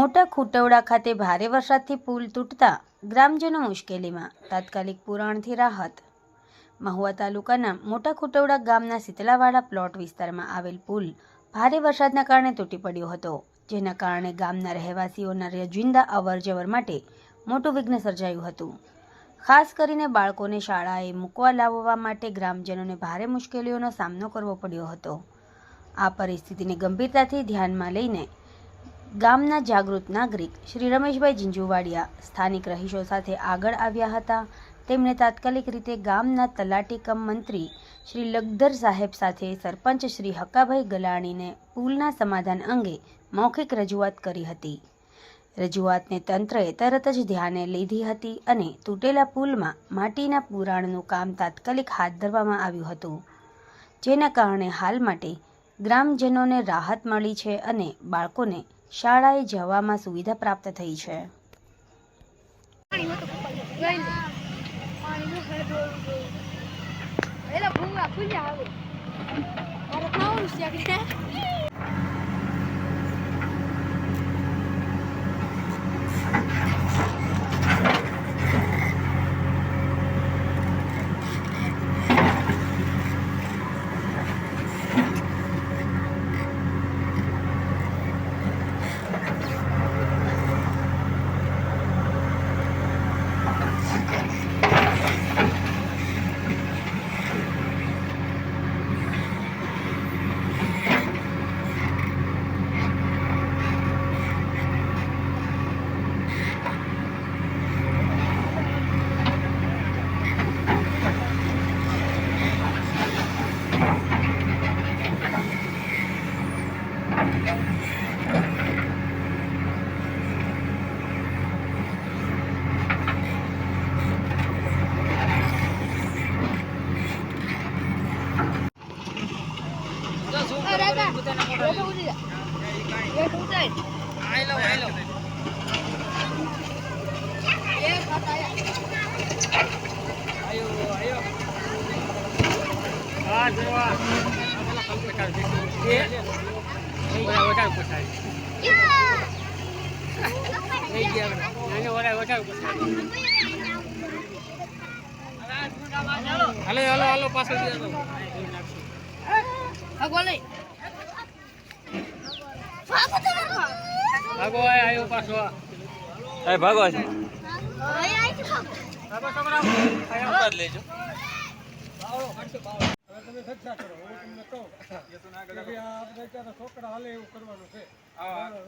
મોટા ખુટવડા ખાતે ભારે વરસાદથી પુલ તૂટતા ગ્રામજનો મુશ્કેલીમાં, તાત્કાલિક પુરાણથી રાહત। મહુવા તાલુકાના મોટા ખુટવડા ગામના શીતલાવાડા પ્લોટ વિસ્તારમાં આવેલ પુલ ભારે વરસાદના કારણે તૂટી પડ્યો હતો, જેના કારણે ગામના રહેવાસીઓના રોજિંદા અવરજવર માટે મોટું વિઘ્ન સર્જાયું હતું। ખાસ કરીને બાળકોને શાળાએ મૂકવા લાવવા માટે ગ્રામજનોને ભારે મુશ્કેલીઓનો સામનો કરવો પડ્યો હતો। આ પરિસ્થિતિને ગંભીરતાથી ધ્યાનમાં લઈને ગામના જાગૃત નાગરિક શ્રી રમેશભાઈ ઝીંઝુવાડિયા સ્થાનિક રહીશો સાથે આગળ આવ્યા હતા। તેમણે તાત્કાલિક રીતે ગામના તલાટી કમ મંત્રી શ્રી લખધર સાહેબ સાથે સરપંચ શ્રી હકાભાઈ ગલાણીને પુલના સમાધાન અંગે મૌખિક રજૂઆત કરી હતી। રજૂઆતને તંત્રએ તરત જ ધ્યાને લીધી હતી અને તૂટેલા પુલમાં માટીના પુરાણનું કામ તાત્કાલિક હાથ ધરવામાં આવ્યું હતું, જેના કારણે હાલ માટે ગ્રામજનોને રાહત મળી છે અને બાળકોને શાળાએ જવામાં સુવિધા પ્રાપ્ત થઈ છે।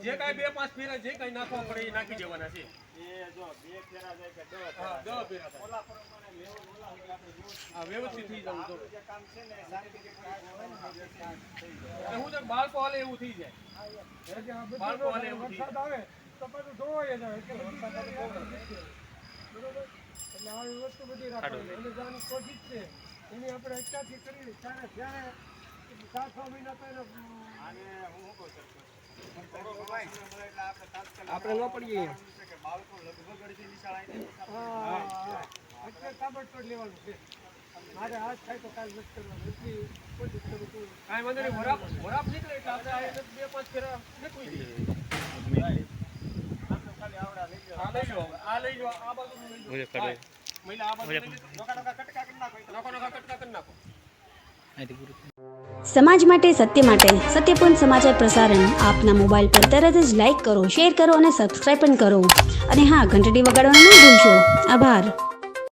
જે કઈ બે પાંચ ફેરા જે કઈ નાખવા પડે એ નાખી દેવાના છે। એ જો બે ફેરા જાય કે 10 ફેરા ઓલા પ્રમાણે આ વ્યવસ્થિત થઈ જવું તો કામ છે ને શાંતિથી હું તો બાળકો હાલે એવું થઈ જાય। બાળકો હાલે એવું વરસાદ આવે તો બધું ધોવાય જાય એટલે વરસાદ આવે બરોબર એટલે આ વસ્તુ બધી રાખવાની અને જાની કોશિશ છે એની આપણે અત્યારથી કરી ત્યારે જ્યારે 4-6 મહિના પહેલા આને હું કહું છું આપણે ન પડીએ કે બાળકો લગભગ અડધી નિશાળાએ એટલે તાબડતોડ લેવાનું છે। મારે આજ થાય તો કાલ નથી કરવાનું એટલી કોશિશ કરું છું। કાંઈ વાંધો નહીં, વરાપ નીકળે એટલે આપણે આ બે પાંચ ફેરા નીકળી જઈએ। આ લઈ જાઓ આ બાજુ લઈ જાઓ મહિલા આ બાજુ નોકા કટકા કરી નાખો નોકા કટકા કરી નાખો। સમાજ માટે, સત્ય માટે, સત્યપૂર્ણ સમાચાર પ્રસારણ આપના મોબાઈલ પર તરત જ લાઈક કરો, શેર કરો અને સબસ્ક્રાઈબ પણ કરો અને હા, ઘંટડી વગાડવાનું ન ભૂલશો। આભાર।